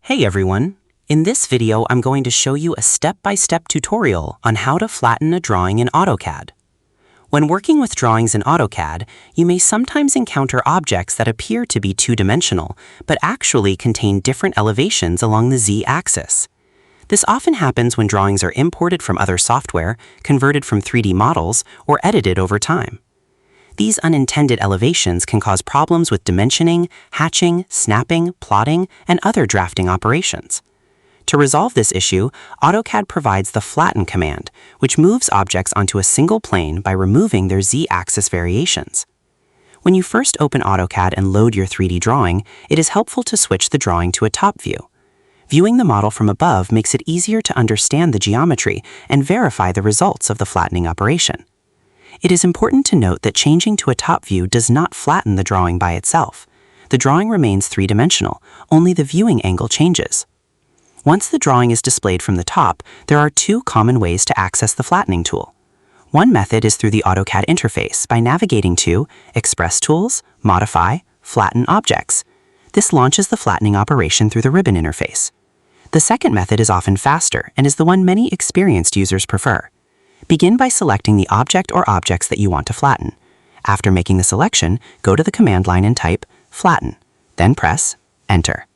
Hey everyone! In this video, I'm going to show you a step-by-step tutorial on how to flatten a drawing in AutoCAD. When working with drawings in AutoCAD, you may sometimes encounter objects that appear to be two-dimensional, but actually contain different elevations along the Z-axis. This often happens when drawings are imported from other software, converted from 3D models, or edited over time. These unintended elevations can cause problems with dimensioning, hatching, snapping, plotting, and other drafting operations. To resolve this issue, AutoCAD provides the flatten command, which moves objects onto a single plane by removing their Z-axis variations. When you first open AutoCAD and load your 3D drawing, it is helpful to switch the drawing to a top view. Viewing the model from above makes it easier to understand the geometry and verify the results of the flattening operation. It is important to note that changing to a top view does not flatten the drawing by itself. The drawing remains three-dimensional, only the viewing angle changes. Once the drawing is displayed from the top, there are two common ways to access the flattening tool. One method is through the AutoCAD interface by navigating to Express Tools, Modify, Flatten Objects. This launches the flattening operation through the ribbon interface. The second method is often faster and is the one many experienced users prefer. Begin by selecting the object or objects that you want to flatten. After making the selection, go to the command line and type Flatten, then press Enter.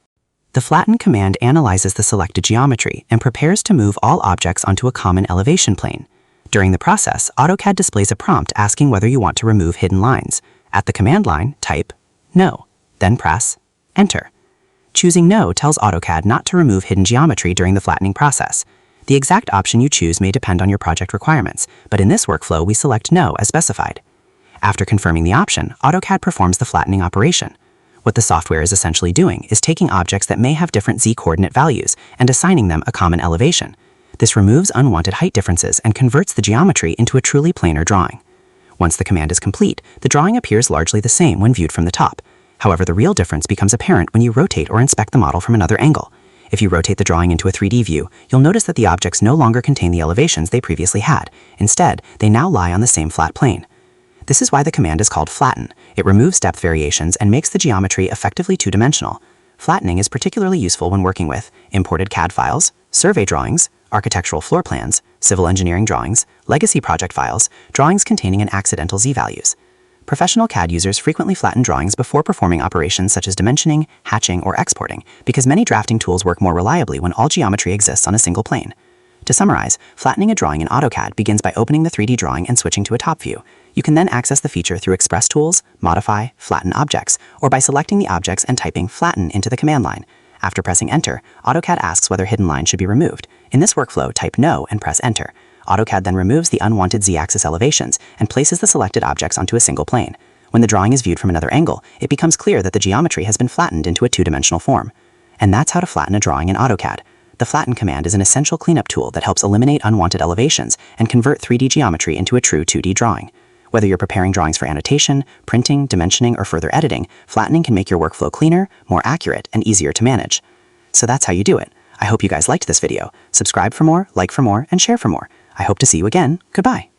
The Flatten command analyzes the selected geometry and prepares to move all objects onto a common elevation plane. During the process, AutoCAD displays a prompt asking whether you want to remove hidden lines. At the command line, type No, then press Enter. Choosing No tells AutoCAD not to remove hidden geometry during the flattening process. The exact option you choose may depend on your project requirements, but in this workflow, we select No as specified. After confirming the option, AutoCAD performs the flattening operation. What the software is essentially doing is taking objects that may have different Z-coordinate values and assigning them a common elevation. This removes unwanted height differences and converts the geometry into a truly planar drawing. Once the command is complete, the drawing appears largely the same when viewed from the top. However, the real difference becomes apparent when you rotate or inspect the model from another angle. If you rotate the drawing into a 3D view, you'll notice that the objects no longer contain the elevations they previously had. Instead, they now lie on the same flat plane. This is why the command is called flatten. It removes depth variations and makes the geometry effectively two-dimensional. Flattening is particularly useful when working with imported CAD files, survey drawings, architectural floor plans, civil engineering drawings, legacy project files, drawings containing an accidental Z-values. Professional CAD users frequently flatten drawings before performing operations such as dimensioning, hatching, or exporting, because many drafting tools work more reliably when all geometry exists on a single plane. To summarize, flattening a drawing in AutoCAD begins by opening the 3D drawing and switching to a top view. You can then access the feature through Express Tools, Modify, Flatten Objects, or by selecting the objects and typing Flatten into the command line. After pressing Enter, AutoCAD asks whether hidden lines should be removed. In this workflow, type No and press Enter. AutoCAD then removes the unwanted Z-axis elevations and places the selected objects onto a single plane. When the drawing is viewed from another angle, it becomes clear that the geometry has been flattened into a two-dimensional form. And that's how to flatten a drawing in AutoCAD. The Flatten command is an essential cleanup tool that helps eliminate unwanted elevations and convert 3D geometry into a true 2D drawing. Whether you're preparing drawings for annotation, printing, dimensioning, or further editing, flattening can make your workflow cleaner, more accurate, and easier to manage. So that's how you do it. I hope you guys liked this video. Subscribe for more, like for more, and share for more. I hope to see you again. Goodbye.